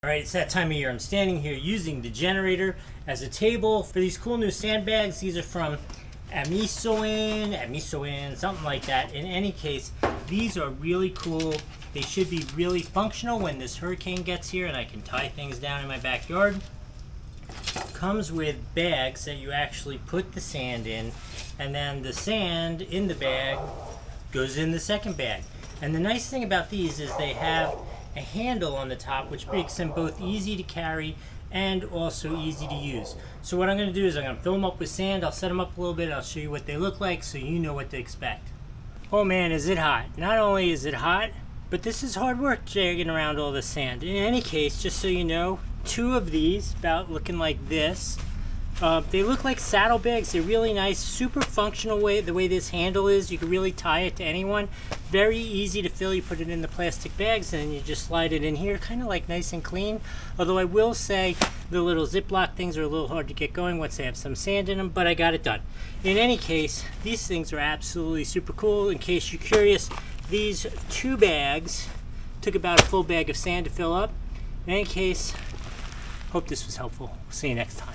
All right, it's that time of year. I'm standing here using the generator as a table for these cool new sandbags. These are from Aimosen, something like that. In any case, these are really cool. They should be really functional when this hurricane gets here and I can tie things down in my backyard. Comes with bags that you actually put the sand in, and then the sand in the bag goes in the second bag. And the nice thing about these is they have a handle on the top which makes them both easy to carry and also easy to use. So what I'm going to do is I'm going to fill them up with sand. I'll set them up a little bit and I'll show you what they look like so you know what to expect. Oh man, is it hot. Not only is it hot, but this is hard work dragging around all the sand. In any case, just so you know, 2 of these, about looking like this, they look like saddlebags. They're really nice, super functional the way this handle is. You can really tie it to anyone. Very easy to fill. You put it in the plastic bags and then you just slide it in here, kind of like nice and clean. Although I will say the little Ziploc things are a little hard to get going once they have some sand in them, but I got it done. In any case, these things are absolutely super cool. In case you're curious, these 2 bags took about a full bag of sand to fill up. In any case, hope this was helpful. See you next time.